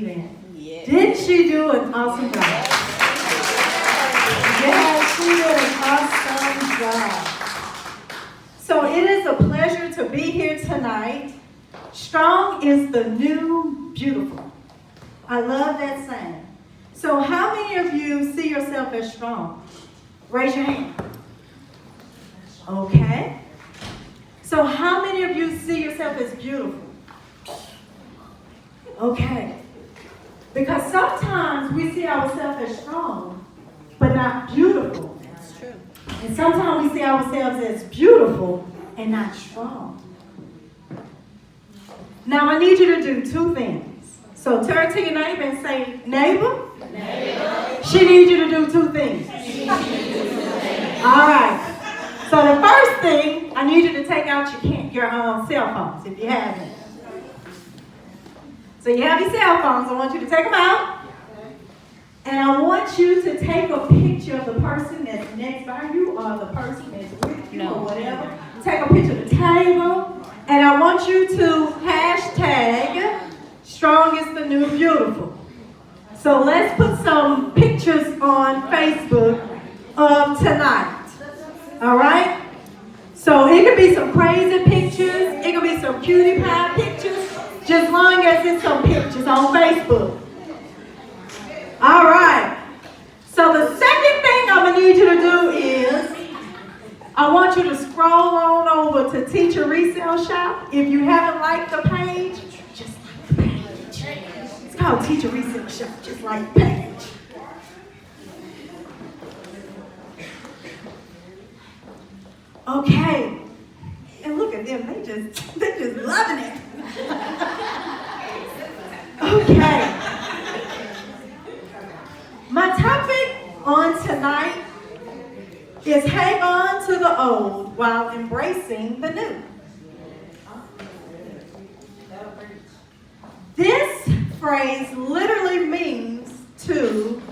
event. Yeah. Didn't she do an awesome job? Yes, she did an awesome job. So it is a pleasure to be here tonight. Strong is the new beautiful. I love that saying. So how many of you see yourself as strong? Raise your hand. Okay. So how many of you see yourself as beautiful? Okay. Because sometimes we see ourselves as strong, but not beautiful. That's true. And sometimes we see ourselves as beautiful and not strong. Now I need you to do two things. So turn to your neighbor and say, neighbor, she needs you to do two things. All right. So the first thing, I need you to take out your cell phones if you have them. So you have your cell phones. I want you to take them out. And I want you to take a picture of the person that's next by you or the person that's with you or whatever. Take a picture of the table. And I want you to hashtag strong is the new beautiful. So let's put some pictures on Facebook of tonight. All right? So it could be some crazy pictures. It could be some cutie pie pictures. Just long as it's some pictures on Facebook. All right. So the second thing I'm going to need you to do is I want you to scroll on over to Teacher Resale Shop. If you haven't liked the page, just like the page. It's called Teacher Resale Shop, just like the page. Okay. And look at them, they just loving it. Okay. My topic on tonight is hang on to the old while embracing the new. This phrase literally means to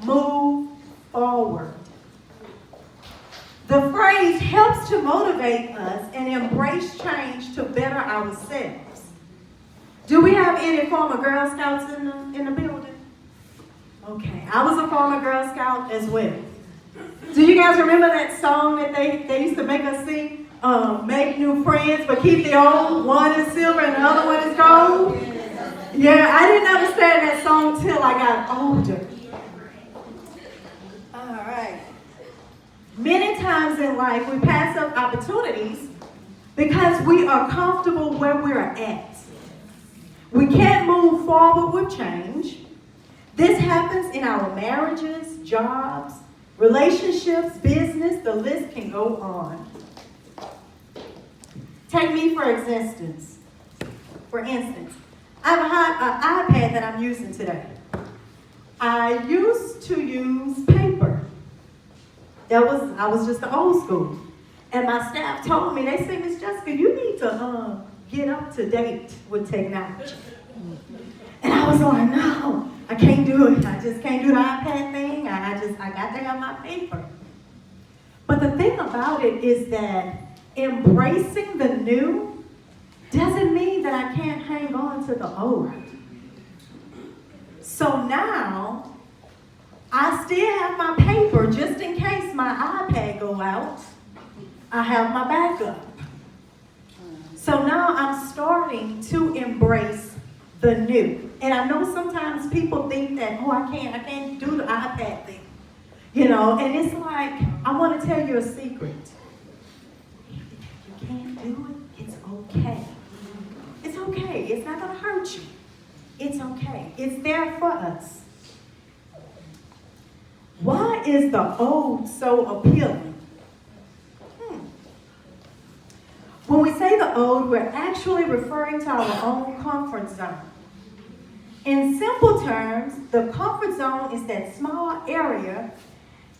move forward. The phrase helps to motivate us and embrace change to better ourselves. Do we have any former Girl Scouts in the building? Okay, I was a former Girl Scout as well. Do you guys remember that song that they used to make us sing? Make new friends, but keep the old. One is silver and the other one is gold. Yeah, I didn't understand that song till I got older. All right. Many times in life, we pass up opportunities because we are comfortable where we're at. We can't move forward with change. This happens in our marriages, jobs, relationships, business, the list can go on. Take me for instance. I have an iPad that I'm using today. I used to use paper. I was just the old school. And my staff told me, they said, Miss Jessica, you need to get up to date with technology. And I was like, no, I can't do it. I just can't do the iPad thing. I got to have my paper. But the thing about it is that embracing the new doesn't mean that I can't hang on to the old. So now, I still have my paper just in case my iPad go out. I have my backup. So now I'm starting to embrace the new. And I know sometimes people think that, oh, I can't do the iPad thing. You know, and it's like, I want to tell you a secret. If you can't do it, it's okay. It's okay. It's not going to hurt you. It's okay. It's there for us. Why is the old so appealing? When we say the old, we're actually referring to our own comfort zone. In simple terms, the comfort zone is that small area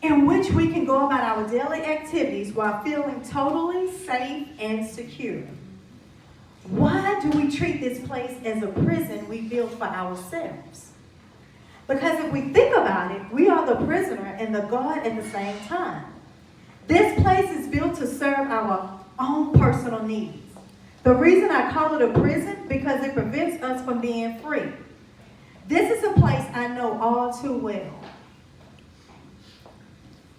in which we can go about our daily activities while feeling totally safe and secure. Why do we treat this place as a prison we built for ourselves? Because if we think about it, we are the prisoner and the guard at the same time. This place is built to serve our own personal needs. The reason I call it a prison, because it prevents us from being free. I know all too well.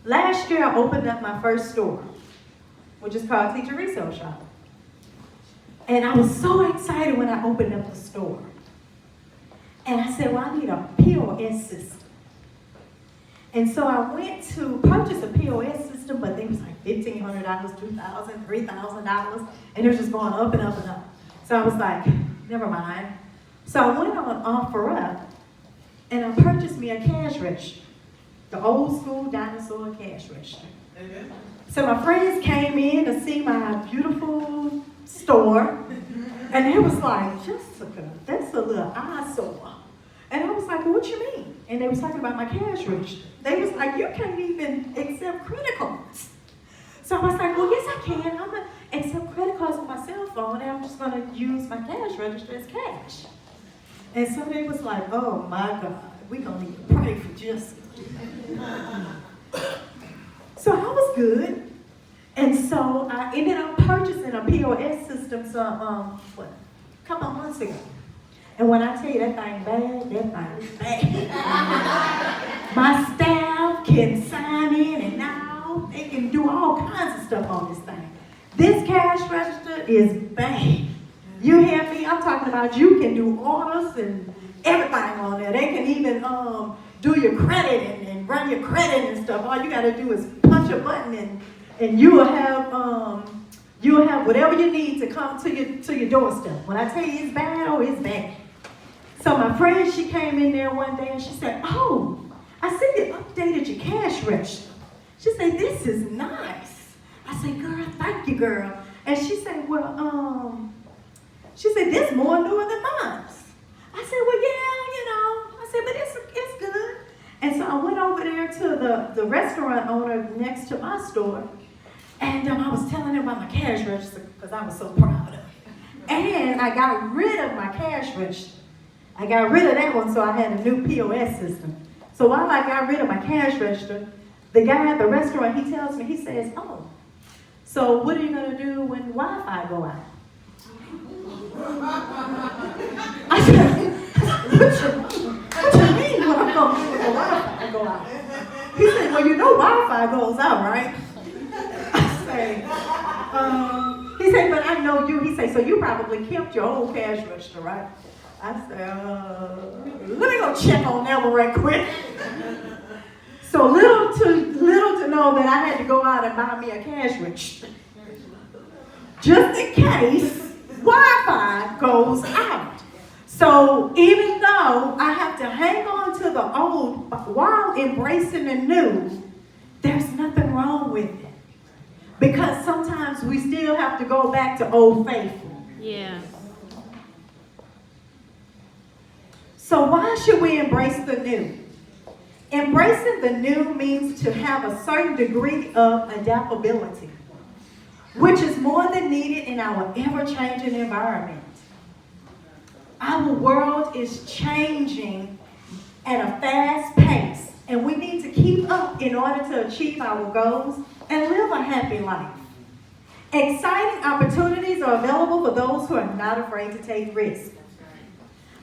Last year, I opened up my first store, which is called Teacher Resale Shop. And I was so excited when I opened up the store. And I said, well, I need a POS system. And so I went to purchase a POS system, but it was like $1,500, $2,000, $3,000, and it was just going up and up and up. So I was like, never mind. So I went on OfferUp, and I purchased me a cash register, the old school dinosaur cash register. So my friends came in to see my beautiful store, and they was like, Jessica, that's a little eyesore. And I was like, well, what you mean? And they was talking about my cash register. They was like, you can't even accept credit cards. So I was like, well, yes, I can. I'm going to accept credit cards on my cell phone, and I'm just going to use my cash register as cash. And so they was like, oh, my God, we're going to need to pray for Jessica. So I was good. And so I ended up purchasing a POS system a couple of months ago. And when I tell you that thing bad, that thing is bad. My staff can sign in, and now they can do all kinds of stuff on this thing. This cash register is bad. You hear me? I'm talking about you can do orders and everything on there. They can even do your credit and run your credit and stuff. All you got to do is punch a button, and you will have whatever you need to come to your doorstep. When I tell you it's bad, oh, it's bad. So my friend, she came in there one day and she said, oh, I see you updated your cash register. She said, this is nice. I said, girl, thank you, girl. And she said, well, she said, this more newer than mine. I said, well, yeah, I said, but it's good. And so I went over there to the restaurant owner next to my store, and I was telling him about my cash register because I was so proud of it. And I got rid of my cash register. I got rid of that one, so I had a new POS system. So while I got rid of my cash register, the guy at the restaurant, he tells me, he says, oh, so what are you going to do when Wi-Fi go out? I said, what you mean what I'm going to do when the Wi-Fi go out? He said, well, you know Wi-Fi goes out, right? I say, he said, but I know you. He said, so you probably kept your old cash register, right? I said, let me go check on that one right quick. So little to know that I had to go out and buy me a cash register. Just in case Wi-Fi goes out. So even though I have to hang on to the old while embracing the new, there's nothing wrong with it. Because sometimes we still have to go back to old faithful. Yeah. So why should we embrace the new? Embracing the new means to have a certain degree of adaptability, which is more than needed in our ever-changing environment. Our world is changing at a fast pace, and we need to keep up in order to achieve our goals and live a happy life. Exciting opportunities are available for those who are not afraid to take risks.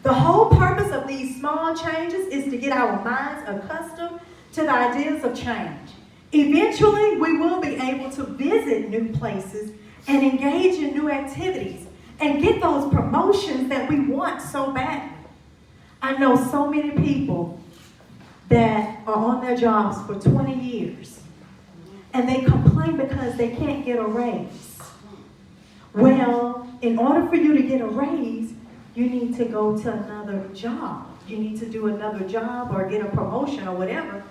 The whole purpose of these small changes is to get our minds accustomed to the ideas of change. Eventually, we will be able to visit new places and engage in new activities and get those promotions that we want so badly. I know so many people that are on their jobs for 20 years and they complain because they can't get a raise. Well, in order for you to get a raise, you need to go to another job. You need to do another job or get a promotion or whatever.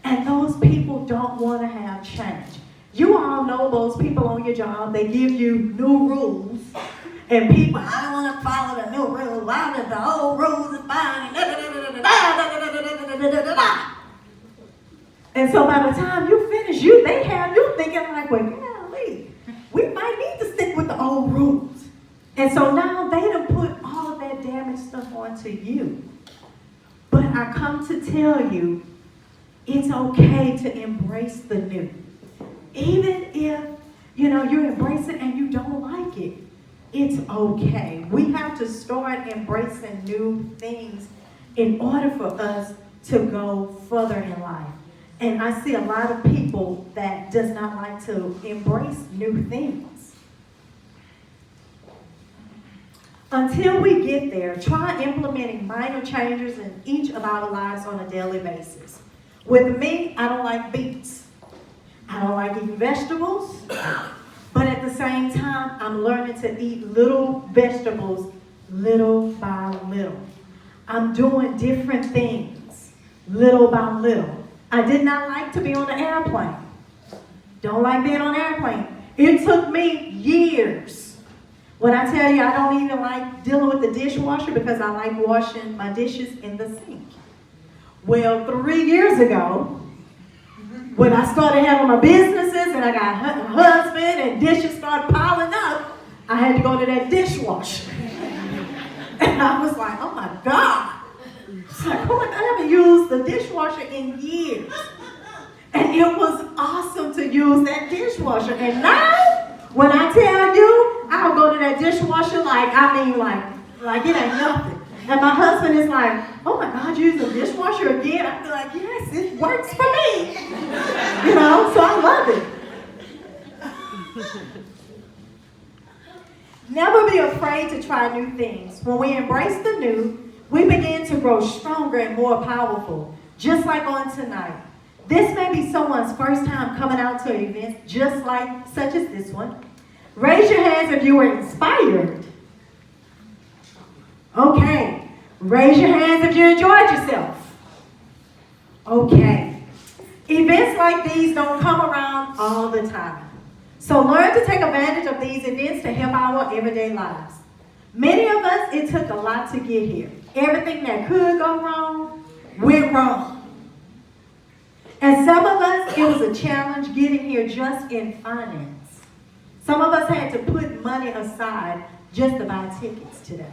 And those people don't want to have change. You all know those people on your job, they give you new rules. And people, I don't want to follow the new rules. Why does the old rules is fine? And so by the time you finish, they have you thinking like, well, golly, we might need to stick with the old rules. And so now they done put all of that damaged stuff onto you. But I come to tell you, it's okay to embrace the new. Even if, you embrace it and you don't like it, it's okay. We have to start embracing new things in order for us to go further in life. And I see a lot of people that does not like to embrace new things. Until we get there, try implementing minor changes in each of our lives on a daily basis. With me, I don't like beets. I don't like eating vegetables. But at the same time, I'm learning to eat little vegetables little by little. I'm doing different things little by little. I did not like to be on the airplane. Don't like being on an airplane. It took me years. When I tell you I don't even like dealing with the dishwasher because I like washing my dishes in the sink. Well, 3 years ago, when I started having my businesses and I got a husband and dishes started piling up, I had to go to that dishwasher. And I was like, oh my God. It's like, oh my God, I haven't used the dishwasher in years. And it was awesome to use that dishwasher. And now, when I tell you, I'll go to that dishwasher like it ain't nothing. And my husband is like, oh my God, you use a dishwasher again? I feel like, yes, it works for me. You know, so I love it. Never be afraid to try new things. When we embrace the new, we begin to grow stronger and more powerful, just like on tonight. This may be someone's first time coming out to an event just like such as this one. Raise your hands if you were inspired. Okay. Raise your hands if you enjoyed yourself. Okay. Events like these don't come around all the time. So learn to take advantage of these events to help our everyday lives. Many of us, it took a lot to get here. Everything that could go wrong, went wrong. And some of us, it was a challenge getting here just in finance. Some of us had to put money aside just to buy tickets today.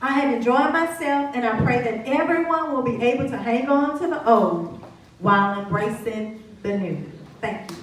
I have enjoyed myself, and I pray that everyone will be able to hang on to the old while embracing the new. Thank you.